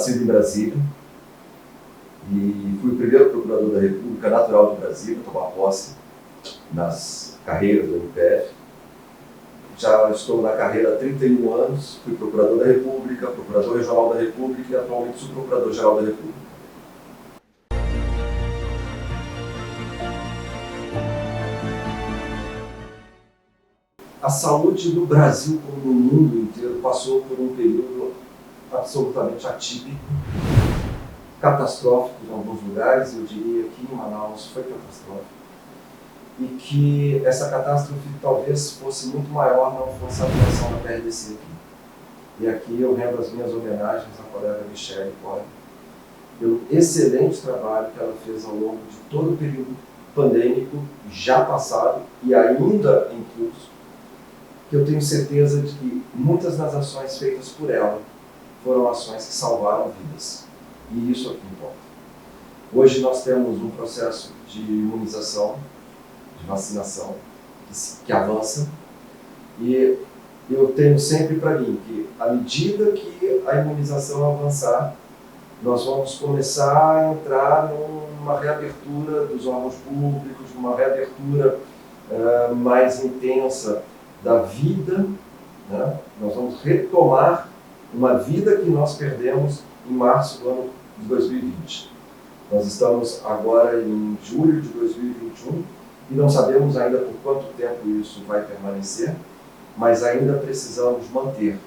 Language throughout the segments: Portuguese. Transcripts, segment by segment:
nascido em Brasília e fui o primeiro procurador da República natural de Brasília a tomar posse nas carreiras do MPF. Já estou na carreira há 31 anos, fui procurador da República, procurador regional da República e atualmente sou procurador-geral da República. A saúde do Brasil, como no mundo inteiro, passou por um período absolutamente atípico, catastrófico em alguns lugares, eu diria que em Manaus foi catastrófico. E que essa catástrofe talvez fosse muito maior não fosse a atuação da PRDC aqui. E aqui eu rendo as minhas homenagens à colega Michele Corre pelo excelente trabalho que ela fez ao longo de todo o período pandêmico já passado e ainda em curso, que eu tenho certeza de que muitas das ações feitas por ela foram ações que salvaram vidas. E isso é o que importa. Hoje nós temos um processo de imunização, de vacinação, que avança, e eu tenho sempre para mim que, à medida que a imunização avançar, nós vamos começar a entrar numa reabertura dos órgãos públicos, numa reabertura mais intensa da vida, né? Nós vamos retomar uma vida que nós perdemos em março do ano de 2020. Nós estamos agora em julho de 2021 e não sabemos ainda por quanto tempo isso vai permanecer, mas ainda precisamos manter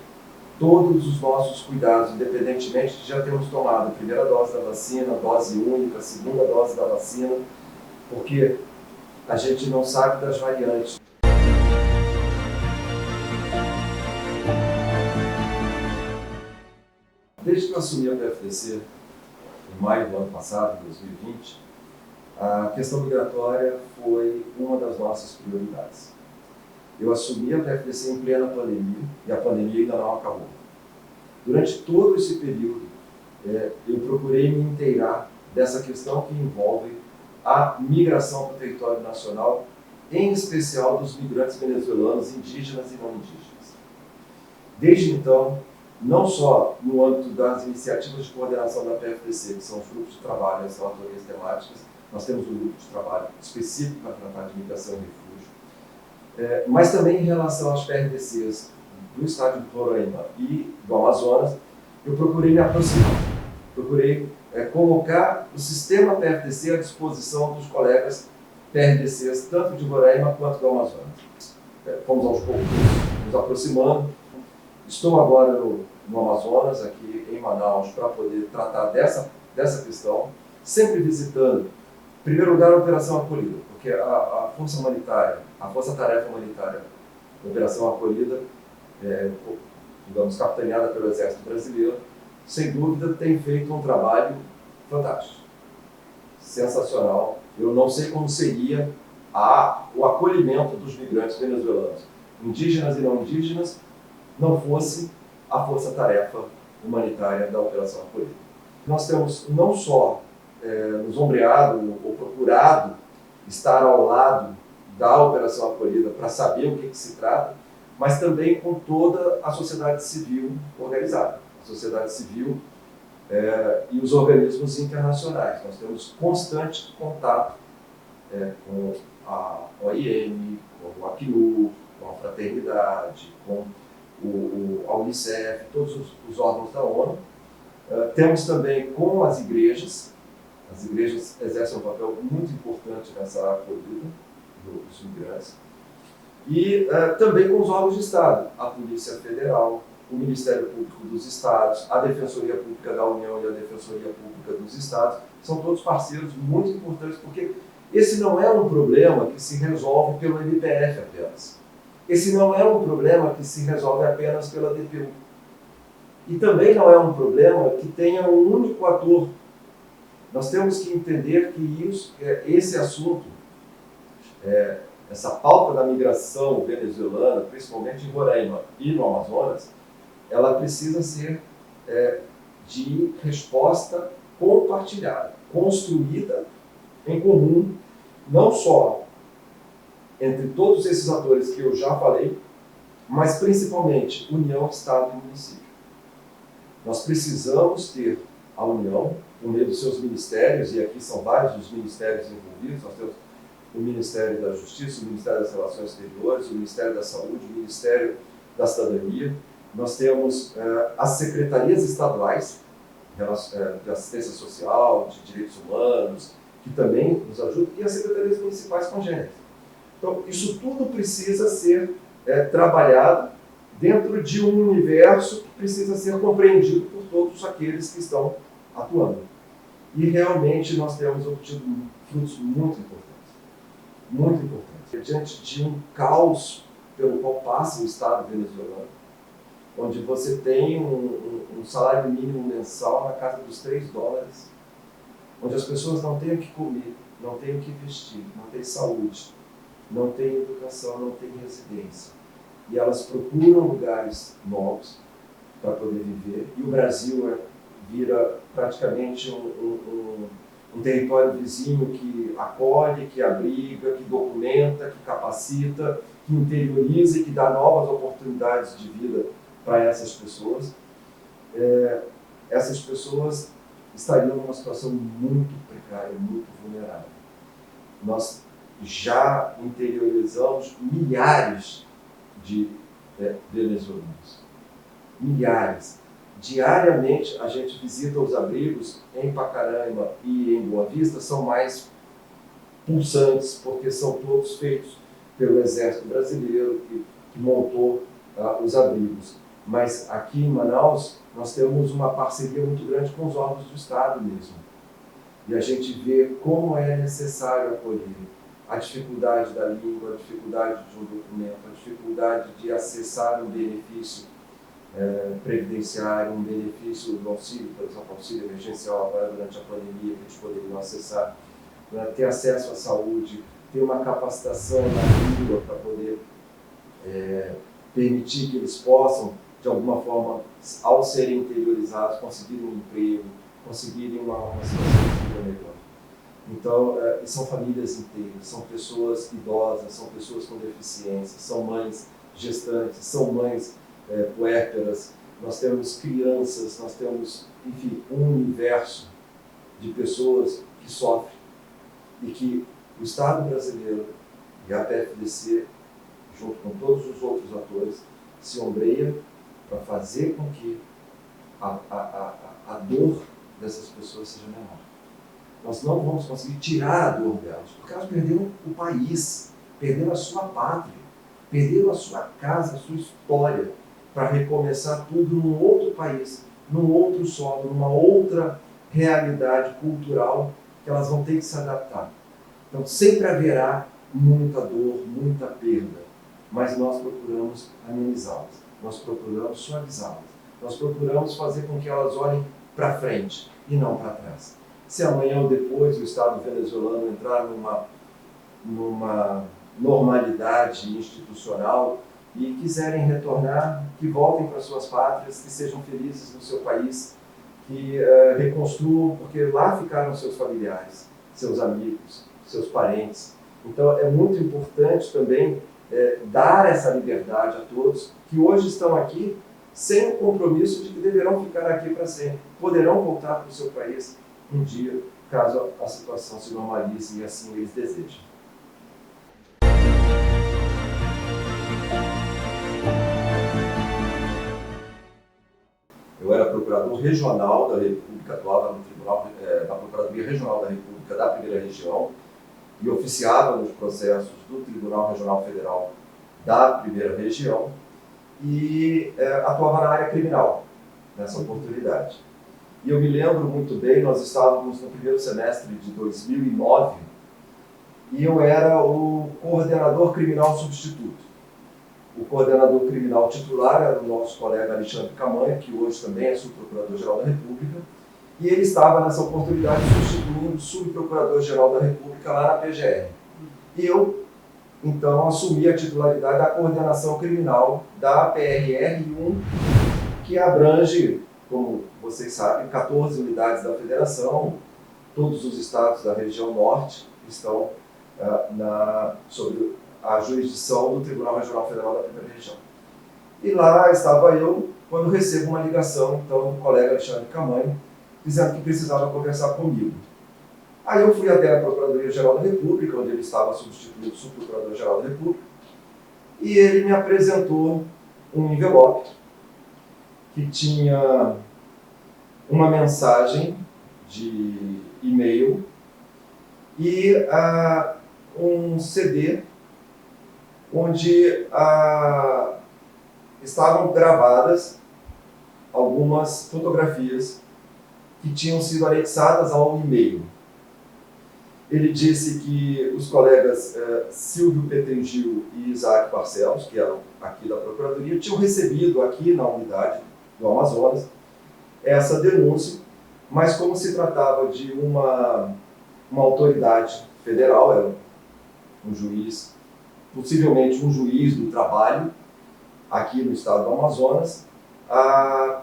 todos os nossos cuidados, independentemente de já termos tomado a primeira dose da vacina, a dose única, a segunda dose da vacina, porque a gente não sabe das variantes. Desde que eu assumi a PFDC, em maio do ano passado, 2020, a questão migratória foi uma das nossas prioridades. Eu assumi a PFDC em plena pandemia, e a pandemia ainda não acabou. Durante todo esse período, eu procurei me inteirar dessa questão que envolve a migração para o território nacional, em especial dos migrantes venezuelanos, indígenas e não indígenas. Desde então, não só no âmbito das iniciativas de coordenação da PFDC, que são os grupos de trabalho, as relatorias temáticas, nós temos um grupo de trabalho específico para tratar de migração e refúgio, mas também em relação às PRDCs do estado de Roraima e do Amazonas, eu procurei me aproximar, procurei colocar o sistema PFDC à disposição dos colegas PRDCs, tanto de Roraima quanto do Amazonas. Fomos aos poucos nos aproximando. Estou agora no Amazonas, aqui em Manaus, para poder tratar dessa questão, sempre visitando, em primeiro lugar, a Operação Acolhida, porque a Força Humanitária, a Força-Tarefa Humanitária, a Operação Acolhida, digamos, capitaneada pelo Exército Brasileiro, sem dúvida tem feito um trabalho fantástico, sensacional. Eu não sei como seria o acolhimento dos migrantes venezuelanos, indígenas e não indígenas, não fosse a Força-Tarefa Humanitária da Operação Acolhida. Nós temos não só nos ombreado ou procurado estar ao lado da Operação Acolhida para saber o que se trata, mas também com toda a sociedade civil organizada, a sociedade civil e os organismos internacionais. Nós temos constante contato com a OIM, com o Acnur, com a Fraternidade, com a Unicef, todos os órgãos da ONU. Temos também com as igrejas exercem um papel muito importante nessa acolhida dos migrantes, e também com os órgãos de Estado, a Polícia Federal, o Ministério Público dos Estados, a Defensoria Pública da União e a Defensoria Pública dos Estados, são todos parceiros muito importantes, porque esse não é um problema que se resolve pelo MPF apenas. Esse não é um problema que se resolve apenas pela DPU. E também não é um problema que tenha um único ator. Nós temos que entender que esse assunto, essa pauta da migração venezuelana, principalmente em Roraima e no Amazonas, ela precisa ser de resposta compartilhada, construída em comum, não só entre todos esses atores que eu já falei, mas principalmente União, Estado e Município. Nós precisamos ter a União, por meio dos seus ministérios, e aqui são vários os ministérios envolvidos. Nós temos o Ministério da Justiça, o Ministério das Relações Exteriores, o Ministério da Saúde, o Ministério da Cidadania. Nós temos as secretarias estaduais de assistência social, de direitos humanos, que também nos ajudam, e as secretarias municipais congêneres. Então, isso tudo precisa ser trabalhado dentro de um universo que precisa ser compreendido por todos aqueles que estão atuando. E realmente nós temos obtido frutos muito importantes, diante de um caos pelo qual passa o Estado venezuelano, onde você tem um salário mínimo mensal na casa dos $3, onde as pessoas não têm o que comer, não têm o que vestir, não têm saúde, não têm educação, não têm residência. E elas procuram lugares novos para poder viver, e o Brasil vira praticamente um território vizinho que acolhe, que abriga, que documenta, que capacita, que interioriza e que dá novas oportunidades de vida para essas pessoas. Essas pessoas estariam numa situação muito precária, muito vulnerável. Nós já interiorizamos milhares de venezuelanos. Milhares. Diariamente a gente visita os abrigos em Pacaraima e em Boa Vista, são mais pulsantes, porque são todos feitos pelo Exército Brasileiro que montou os abrigos. Mas aqui em Manaus nós temos uma parceria muito grande com os órgãos do Estado mesmo. E a gente vê como é necessário acolher a dificuldade da língua, a dificuldade de um documento, a dificuldade de acessar um benefício previdenciário, um benefício do auxílio, por exemplo, auxílio emergencial agora durante a pandemia, que eles poderiam acessar, ter acesso à saúde, ter uma capacitação na língua para poder permitir que eles possam, de alguma forma, ao serem interiorizados, conseguirem um emprego, conseguirem uma situação de vida melhor. Então, são famílias inteiras, são pessoas idosas, são pessoas com deficiência, são mães gestantes, são mães puérperas, nós temos crianças, nós temos, enfim, um universo de pessoas que sofrem e que o Estado brasileiro e a PFDC, junto com todos os outros atores, se ombreia para fazer com que a dor dessas pessoas seja menor. Nós não vamos conseguir tirar a dor delas, porque elas perderam o país, perderam a sua pátria, perderam a sua casa, a sua história, para recomeçar tudo num outro país, num outro solo, numa outra realidade cultural que elas vão ter que se adaptar. Então sempre haverá muita dor, muita perda, mas nós procuramos amenizá-las, nós procuramos suavizá-las, nós procuramos fazer com que elas olhem para frente e não para trás. Se amanhã ou depois o Estado venezuelano entrar numa normalidade institucional e quiserem retornar, que voltem para suas pátrias, que sejam felizes no seu país, que reconstruam, porque lá ficaram seus familiares, seus amigos, seus parentes. Então é muito importante também dar essa liberdade a todos que hoje estão aqui sem o compromisso de que deverão ficar aqui para sempre. Poderão voltar para o seu país um dia, caso a situação se normalize e assim eles desejem. Eu era procurador regional da República, atuava no Tribunal da Procuradoria Regional da República da Primeira Região e oficiava nos processos do Tribunal Regional Federal da Primeira Região e atuava na área criminal nessa oportunidade. E eu me lembro muito bem, nós estávamos no primeiro semestre de 2009 e eu era o coordenador criminal substituto. O coordenador criminal titular era o nosso colega Alexandre Camanha, que hoje também é subprocurador-geral da República, e ele estava nessa oportunidade substituindo o subprocurador-geral da República lá na PGR. E eu, então, assumi a titularidade da coordenação criminal da PRR-1, que abrange, como vocês sabem, 14 unidades da Federação, todos os estados da região norte estão sob a jurisdição do Tribunal Regional Federal da Primeira Região. E lá estava eu quando recebo uma ligação, então, do colega Alexandre Camanho, dizendo que precisava conversar comigo. Aí eu fui até a Procuradoria-Geral da República, onde ele estava substituindo o Subprocurador-Geral da República, e ele me apresentou um envelope que tinha uma mensagem de e-mail e um CD onde estavam gravadas algumas fotografias que tinham sido anexadas ao e-mail. Ele disse que os colegas Silvio Petengil e Isaac Barcelos, que eram aqui da Procuradoria, tinham recebido aqui na unidade do Amazonas essa denúncia, mas como se tratava de uma autoridade federal, era um juiz, possivelmente um juiz do trabalho, aqui no estado do Amazonas, a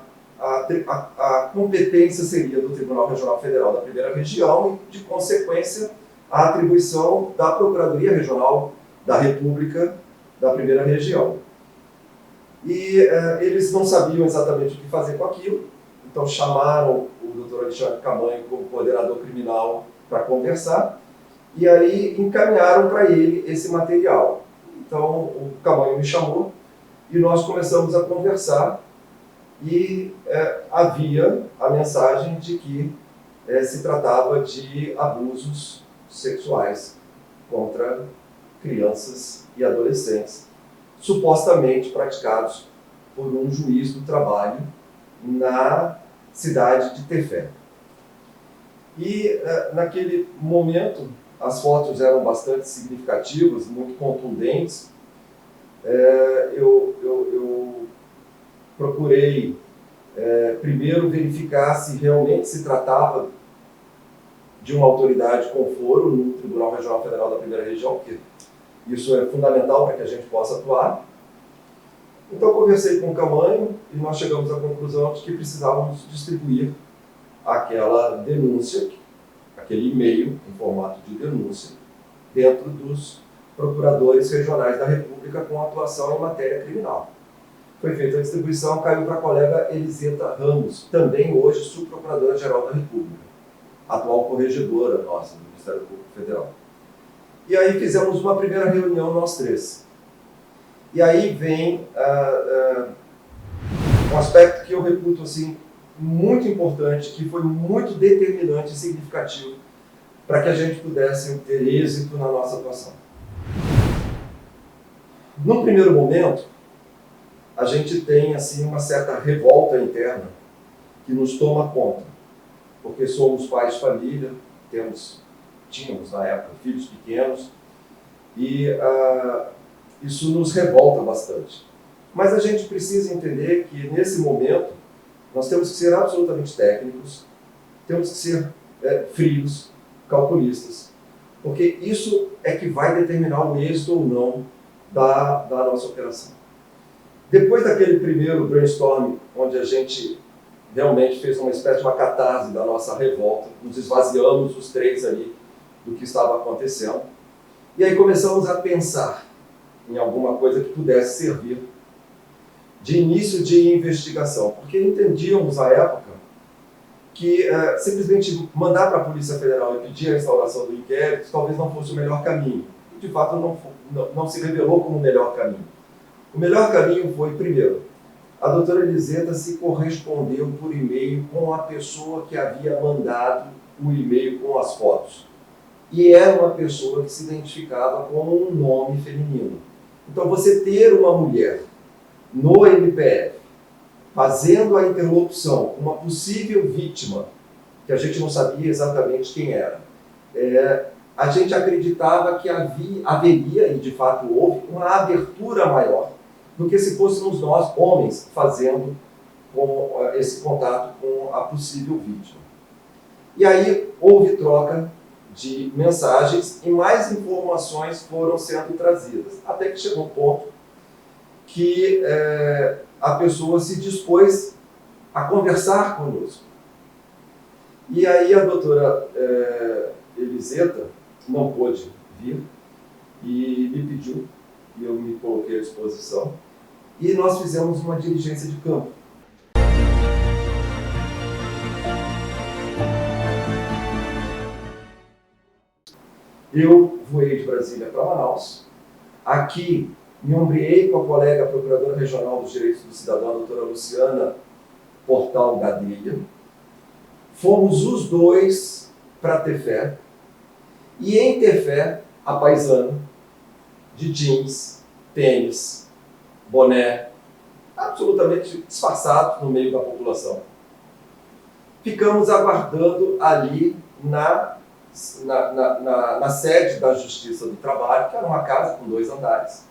competência seria do Tribunal Regional Federal da Primeira Região e, de consequência, a atribuição da Procuradoria Regional da República da Primeira Região. E eles não sabiam exatamente o que fazer com aquilo, então chamaram o Dr. Alexandre Camanho como coordenador criminal para conversar, e aí encaminharam para ele esse material. Então o Camanho me chamou e nós começamos a conversar, e havia a mensagem de que se tratava de abusos sexuais contra crianças e adolescentes, supostamente praticados por um juiz do trabalho na cidade de Tefé. E naquele momento as fotos eram bastante significativas, muito contundentes. Eu procurei primeiro verificar se realmente se tratava de uma autoridade com foro no Tribunal Regional Federal da Primeira Região, porque isso é fundamental para que a gente possa atuar. Então conversei com o Camanho e nós chegamos à conclusão de que precisávamos distribuir aquela denúncia, aquele e-mail em formato de denúncia, dentro dos procuradores regionais da República com atuação em matéria criminal. Foi feita a distribuição, caiu para a colega Eliseta Ramos, também hoje subprocuradora-geral da República, atual corregedora nossa do Ministério Público Federal. E aí fizemos uma primeira reunião nós três. E aí vem um aspecto que eu reputo assim, muito importante, que foi muito determinante e significativo para que a gente pudesse ter êxito na nossa atuação. No primeiro momento, a gente tem assim uma certa revolta interna que nos toma conta, porque somos pais de família, tínhamos na época filhos pequenos, e isso nos revolta bastante. Mas a gente precisa entender que nesse momento nós temos que ser absolutamente técnicos, temos que ser frios, calculistas, porque isso é que vai determinar o êxito ou não da nossa operação. Depois daquele primeiro brainstorm, onde a gente realmente fez uma espécie de uma catarse da nossa revolta, nos esvaziamos os três ali do que estava acontecendo, e aí começamos a pensar em alguma coisa que pudesse servir de início de investigação, porque entendíamos à época que simplesmente mandar para a Polícia Federal e pedir a instauração do inquérito talvez não fosse o melhor caminho. E, de fato, não se revelou como o melhor caminho. O melhor caminho foi, primeiro, a doutora Eliseta se correspondeu por e-mail com a pessoa que havia mandado o e-mail com as fotos. E era uma pessoa que se identificava com um nome feminino. Então, você ter uma mulher no MPF fazendo a interlocução com uma possível vítima, que a gente não sabia exatamente quem era, a gente acreditava que haveria, e de fato houve, uma abertura maior do que se fôssemos nós, homens, fazendo esse contato com a possível vítima. E aí houve troca de mensagens e mais informações foram sendo trazidas, até que chegou um ponto que a pessoa se dispôs a conversar conosco. E aí a doutora Eliseta não pôde vir e me pediu, e eu me coloquei à disposição, e nós fizemos uma diligência de campo. Eu voei de Brasília para Manaus. Aqui, me ombreei com a colega Procuradora Regional dos Direitos do Cidadão, a doutora Luciana Portal Gadelha. Fomos os dois para Tefé. E em Tefé, a paisana, de jeans, tênis, boné, absolutamente disfarçados no meio da população. Ficamos aguardando ali na sede da Justiça do Trabalho, que era uma casa com 2 andares.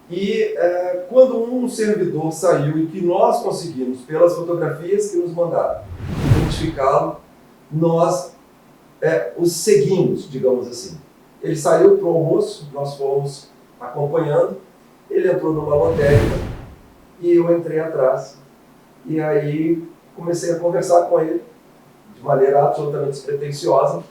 E quando um servidor saiu e que nós conseguimos, pelas fotografias que nos mandaram, identificá-lo, nós os seguimos, digamos assim. Ele saiu para o almoço, nós fomos acompanhando, ele entrou numa lotérica e eu entrei atrás. E aí comecei a conversar com ele de maneira absolutamente despretensiosa.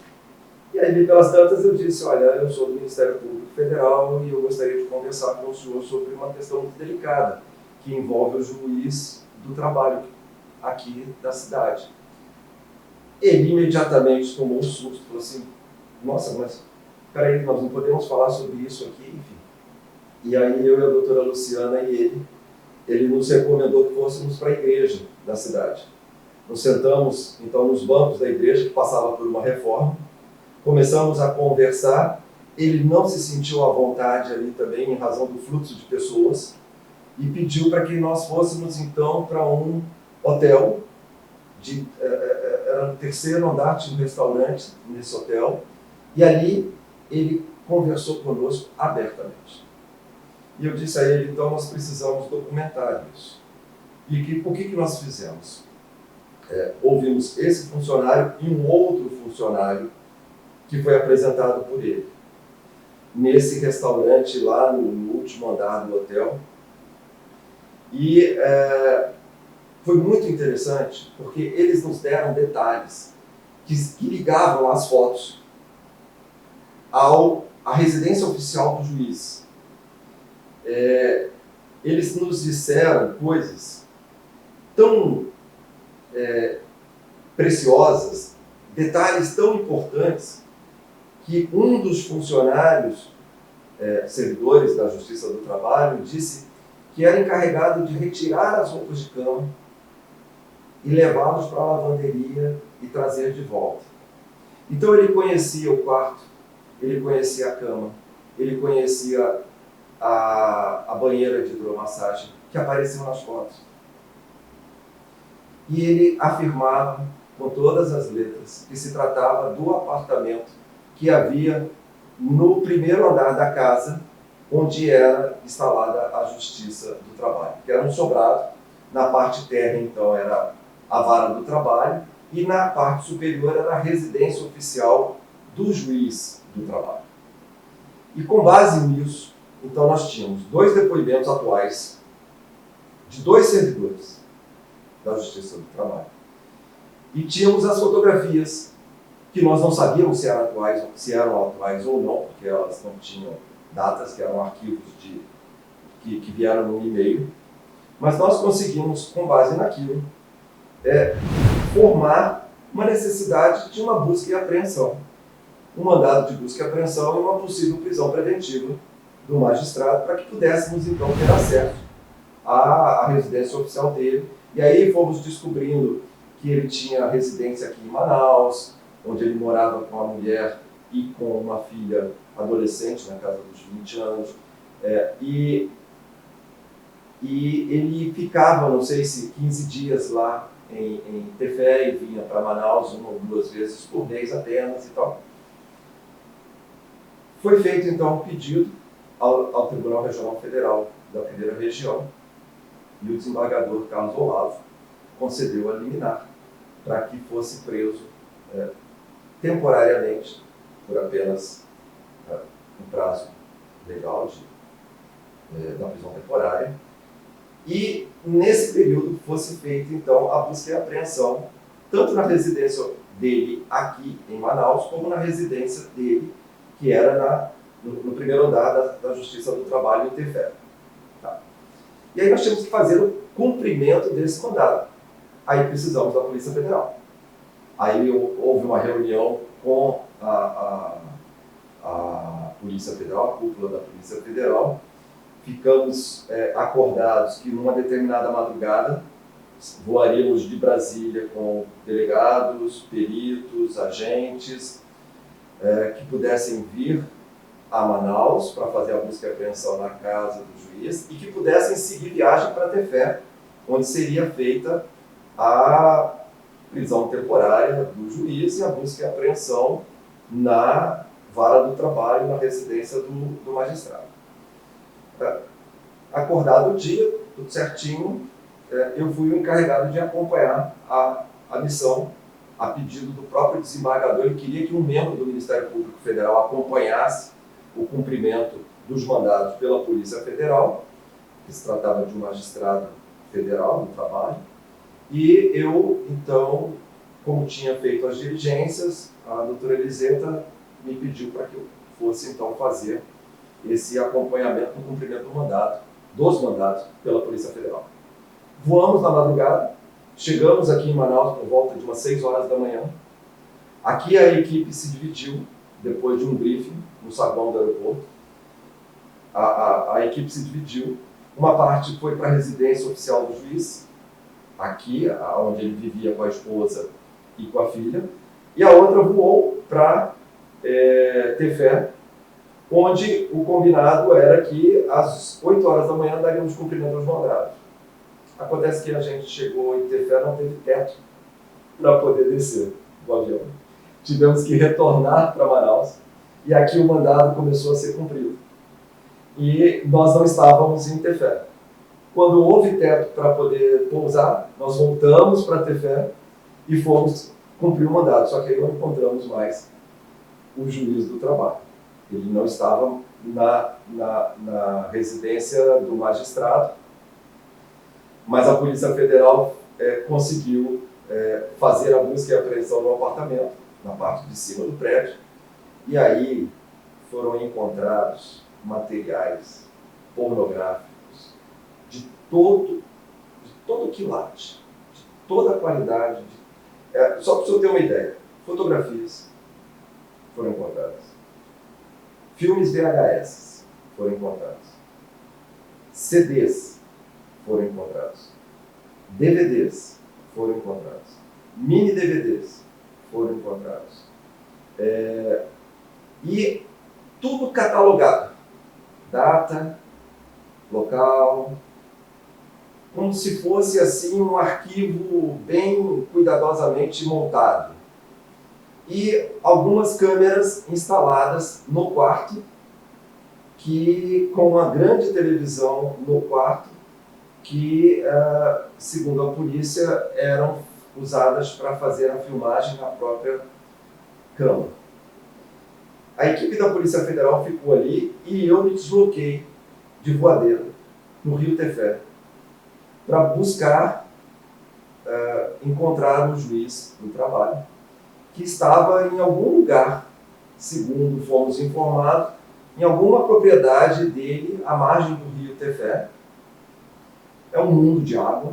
E aí, pelas tantas, eu disse: olha, eu sou do Ministério Público Federal e eu gostaria de conversar com o senhor sobre uma questão muito delicada, que envolve o juiz do trabalho aqui da cidade. Ele imediatamente tomou um susto, falou assim: nossa, mas peraí, nós não podemos falar sobre isso aqui, enfim. E aí eu e a doutora Luciana e ele nos recomendou que fôssemos para a igreja da cidade. Nos sentamos, então, nos bancos da igreja, que passava por uma reforma, começamos a conversar. Ele não se sentiu à vontade ali também, em razão do fluxo de pessoas, e pediu para que nós fôssemos, então, para um hotel, era no 3º andar, tinha um restaurante nesse hotel, e ali ele conversou conosco abertamente. E eu disse a ele: então, nós precisamos documentar isso. E o que nós fizemos? Ouvimos esse funcionário e um outro funcionário que foi apresentado por ele nesse restaurante lá no último andar do hotel. E foi muito interessante, porque eles nos deram detalhes que ligavam as fotos à residência oficial do juiz. Eles nos disseram coisas tão preciosas, detalhes tão importantes, que um dos funcionários, servidores da Justiça do Trabalho, disse que era encarregado de retirar as roupas de cama e levá-los para a lavanderia e trazer de volta. Então ele conhecia o quarto, ele conhecia a cama, ele conhecia a banheira de hidromassagem que apareceu nas fotos. E ele afirmava, com todas as letras, que se tratava do apartamento que havia no 1º andar da casa, onde era instalada a Justiça do Trabalho, que era um sobrado. Na parte térrea, então, era a vara do trabalho, e na parte superior era a residência oficial do juiz do trabalho. E com base nisso, então, nós tínhamos 2 depoimentos atuais de 2 servidores da Justiça do Trabalho. E tínhamos as fotografias, que nós não sabíamos se eram atuais ou não, porque elas não tinham datas, que eram arquivos que vieram no e-mail. Mas nós conseguimos, com base naquilo, formar uma necessidade de uma busca e apreensão. Um mandado de busca e apreensão e uma possível prisão preventiva do magistrado, para que pudéssemos, então, ter acesso à residência oficial dele. E aí fomos descobrindo que ele tinha residência aqui em Manaus, onde ele morava com a mulher e com uma filha adolescente, na casa dos 20 anos. E ele ficava, não sei se 15 dias lá em Tefé e vinha para Manaus 1 ou 2 vezes por mês apenas e tal. Foi feito, então, um pedido ao Tribunal Regional Federal da 1ª Região, e o desembargador Carlos Olavo concedeu a liminar para que fosse preso temporariamente, por apenas um prazo legal da prisão temporária, e nesse período fosse feita, então, a busca e a apreensão, tanto na residência dele aqui em Manaus, como na residência dele, que era no 1º andar da Justiça do Trabalho, em Tefé. Tá. E aí nós tínhamos que fazer o cumprimento desse mandado. Aí precisamos da Polícia Federal. Aí houve uma reunião com Polícia Federal, a cúpula da Polícia Federal. Ficamos acordados que numa determinada madrugada voaríamos de Brasília com delegados, peritos, agentes que pudessem vir a Manaus para fazer a busca e apreensão na casa do juiz e que pudessem seguir viagem para Tefé, onde seria feita a prisão temporária do juiz e a busca e apreensão na vara do trabalho, na residência do magistrado. Acordado o dia, tudo certinho, eu fui o encarregado de acompanhar a missão a pedido do próprio desembargador. Ele queria que um membro do Ministério Público Federal acompanhasse o cumprimento dos mandados pela Polícia Federal, que se tratava de um magistrado federal do trabalho, e eu, então, como tinha feito as diligências, a doutora Eliseta me pediu para que eu fosse, então, fazer esse acompanhamento no cumprimento dos mandados pela Polícia Federal. Voamos na madrugada, chegamos aqui em Manaus por volta de umas 6 horas da manhã. Aqui a equipe se dividiu, depois de um briefing no saguão do aeroporto. A equipe se dividiu. Uma parte foi para a residência oficial do juiz, aqui, onde ele vivia com a esposa e com a filha, e a outra voou para Tefé, onde o combinado era que às 8 horas da manhã daríamos cumprimento aos mandados. Acontece que a gente chegou em Tefé, não teve teto para poder descer do avião. Tivemos que retornar para Manaus e aqui o mandado começou a ser cumprido. E nós não estávamos em Tefé. Quando houve teto para poder pousar, nós voltamos para Tefé e fomos cumprir o mandado. Só que aí não encontramos mais o juiz do trabalho. Ele não estava na residência do magistrado, mas a Polícia Federal conseguiu fazer a busca e apreensão no apartamento, na parte de cima do prédio, e aí foram encontrados materiais pornográficos de todo quilate, de toda a qualidade. Só para o senhor ter uma ideia, fotografias foram encontradas, filmes VHS foram encontrados, CDs foram encontrados, DVDs foram encontrados, mini DVDs foram encontrados, e tudo catalogado, data, local, como se fosse assim um arquivo bem cuidadosamente montado. E algumas câmeras instaladas no quarto, com uma grande televisão no quarto, que, segundo a polícia, eram usadas para fazer a filmagem na própria cama. A equipe da Polícia Federal ficou ali e eu me desloquei de voadeira no Rio Tefé para buscar encontrar o juiz do trabalho, que estava em algum lugar, segundo fomos informados, em alguma propriedade dele, à margem do Rio Tefé. É um mundo de água.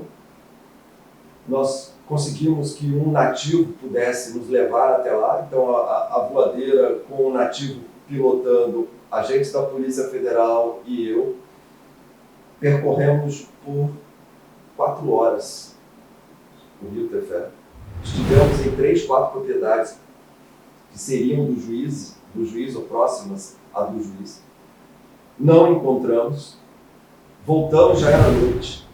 Nós conseguimos que um nativo pudesse nos levar até lá, então a voadeira com o nativo pilotando, agentes da Polícia Federal e eu, percorremos por 4 horas o Rio Tefé. Estivemos em 3, 4 propriedades que seriam do juiz ou próximas a do juiz. Não encontramos. Voltamos, já era noite.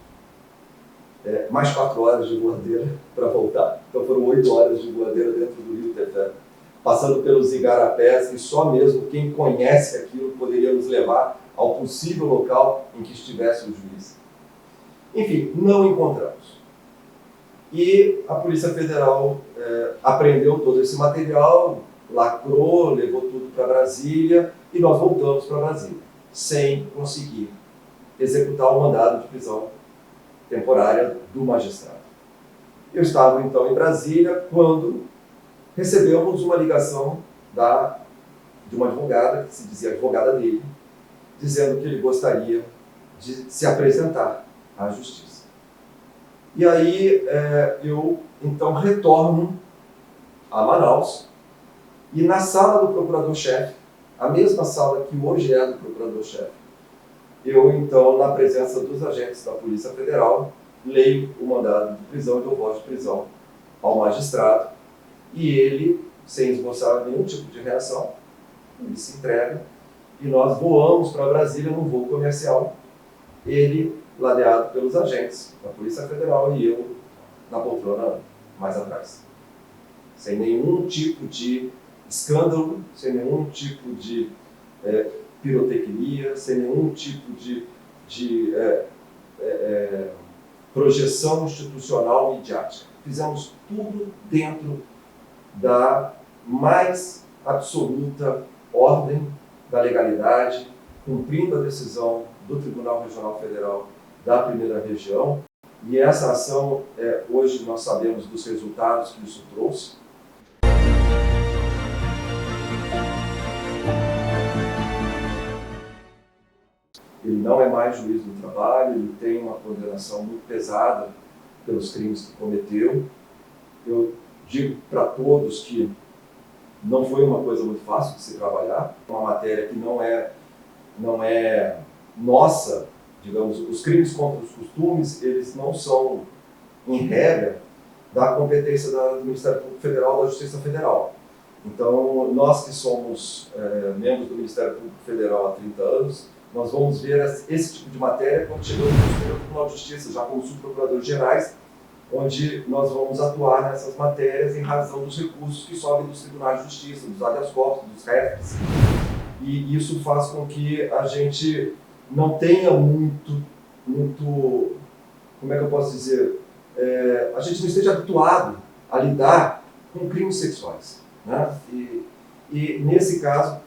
Mais 4 horas de voadeira para voltar. Então foram 8 horas de voadeira dentro do Rio Tefé, passando pelos igarapés, que só mesmo quem conhece aquilo poderia nos levar ao possível local em que estivesse o juiz. Enfim, não encontramos. E a Polícia Federal apreendeu todo esse material, lacrou, levou tudo para Brasília e nós voltamos para Brasília, sem conseguir executar o mandado de prisão temporária do magistrado. Eu estava então em Brasília quando recebemos uma ligação de uma advogada, que se dizia advogada dele, dizendo que ele gostaria de se apresentar à justiça. E aí eu então retorno a Manaus e na sala do procurador-chefe a mesma sala que hoje é do procurador-chefe. Eu, então, na presença dos agentes da Polícia Federal, leio o mandado de prisão, dou voz de prisão ao magistrado, e ele, sem esboçar nenhum tipo de reação, ele se entrega, e nós voamos para Brasília num voo comercial, ele ladeado pelos agentes da Polícia Federal e eu na poltrona mais atrás. Sem nenhum tipo de escândalo, sem nenhum tipo de pirotecnia, sem nenhum tipo de projeção institucional midiática. Fizemos tudo dentro da mais absoluta ordem da legalidade, cumprindo a decisão do Tribunal Regional Federal da Primeira Região. E essa ação, hoje nós sabemos dos resultados que isso trouxe. Ele não é mais juiz do trabalho, ele tem uma condenação muito pesada pelos crimes que cometeu. Eu digo para todos que não foi uma coisa muito fácil de se trabalhar, uma matéria que não é nossa, digamos, os crimes contra os costumes, eles não são, em regra, da competência do Ministério Público Federal, da Justiça Federal. Então, nós que somos membros do Ministério Público Federal há 30 anos, nós vamos ver esse tipo de matéria quando chegamos no Superior Tribunal de Justiça, já como subprocuradores gerais, onde nós vamos atuar nessas matérias em razão dos recursos que sobem dos tribunais de justiça, dos habeas corpus, dos refs. E isso faz com que a gente não tenha muito, como é que eu posso dizer, a gente não esteja habituado a lidar com crimes sexuais, né? E nesse caso,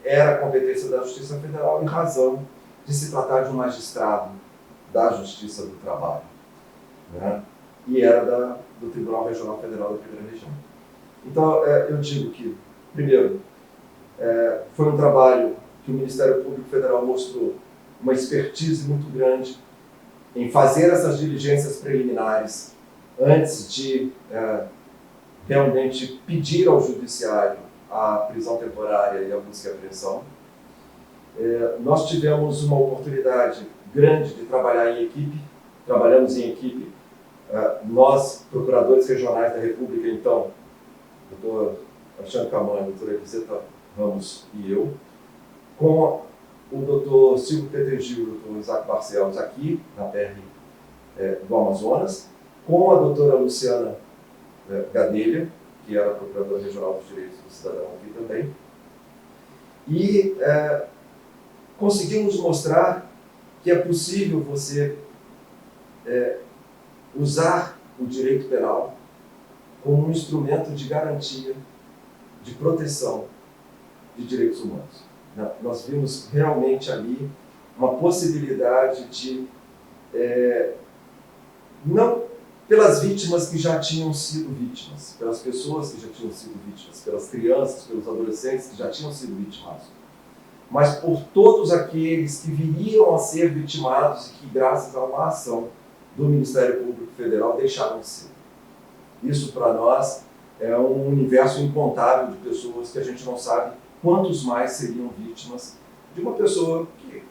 era a competência da Justiça Federal em razão de se tratar de um magistrado da Justiça do Trabalho, né? E era do Tribunal Regional Federal da Primeira Região. Então, eu digo que, primeiro, foi um trabalho que o Ministério Público Federal mostrou uma expertise muito grande em fazer essas diligências preliminares antes de realmente pedir ao Judiciário a prisão temporária e a busca e apreensão. Nós tivemos uma oportunidade grande de trabalhar em equipe, trabalhamos em equipe, nós, procuradores regionais da República, então, doutor Alexandre Camanho, doutora Eliseta Ramos e eu, com o doutor Silvio Petergil e o doutor Isaac Barcelos aqui, na PR do Amazonas, com a doutora Luciana Gadelha, que era procuradora regional dos direitos do cidadão aqui também, e conseguimos mostrar que é possível você usar o direito penal como um instrumento de garantia, de proteção de direitos humanos. Nós vimos realmente ali uma possibilidade de, não pelas vítimas que já tinham sido vítimas, pelas pessoas que já tinham sido vítimas, pelas crianças, pelos adolescentes que já tinham sido vitimados, mas por todos aqueles que viriam a ser vitimados e que, graças a uma ação do Ministério Público Federal, deixaram de ser. Isso, para nós, é um universo incontável de pessoas que a gente não sabe quantos mais seriam vítimas de uma pessoa que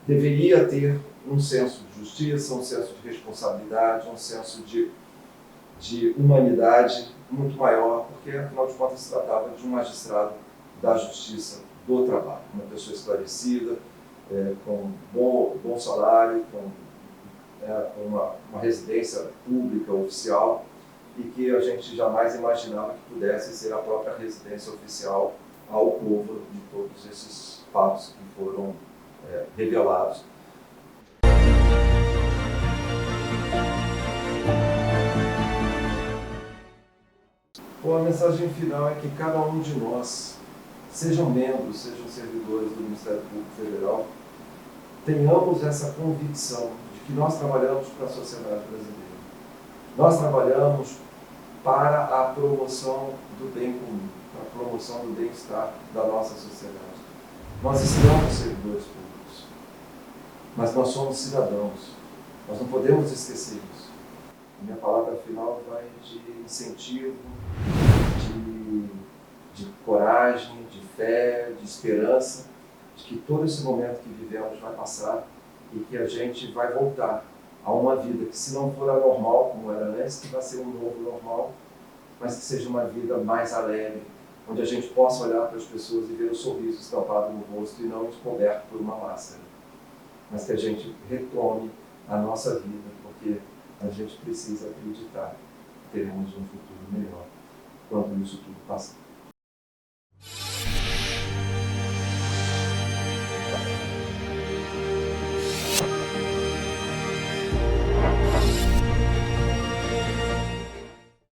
deveria ter um senso de justiça, um senso de responsabilidade, um senso de humanidade muito maior, porque, afinal de contas, se tratava de um magistrado da Justiça do Trabalho, uma pessoa esclarecida, com bom salário, com uma residência pública oficial, e que a gente jamais imaginava que pudesse ser a própria residência oficial ao povo de todos esses fatos que foram revelados. Bom, a mensagem final é que cada um de nós, sejam membros, sejam servidores do Ministério Público Federal, tenhamos essa convicção de que nós trabalhamos para a sociedade brasileira. Nós trabalhamos para a promoção do bem comum, para a promoção do bem-estar da nossa sociedade. Nós estamos servidores públicos, mas nós somos cidadãos. Nós não podemos esquecer isso. Minha palavra final vai de incentivo, de coragem, de fé, de esperança, de que todo esse momento que vivemos vai passar e que a gente vai voltar a uma vida que, se não for a normal como era antes, que vai ser um novo normal, mas que seja uma vida mais alegre, onde a gente possa olhar para as pessoas e ver o sorriso estampado no rosto e não encoberto por uma máscara, mas que a gente retome a nossa vida, porque a gente precisa acreditar que teremos um futuro melhor quando isso tudo passar.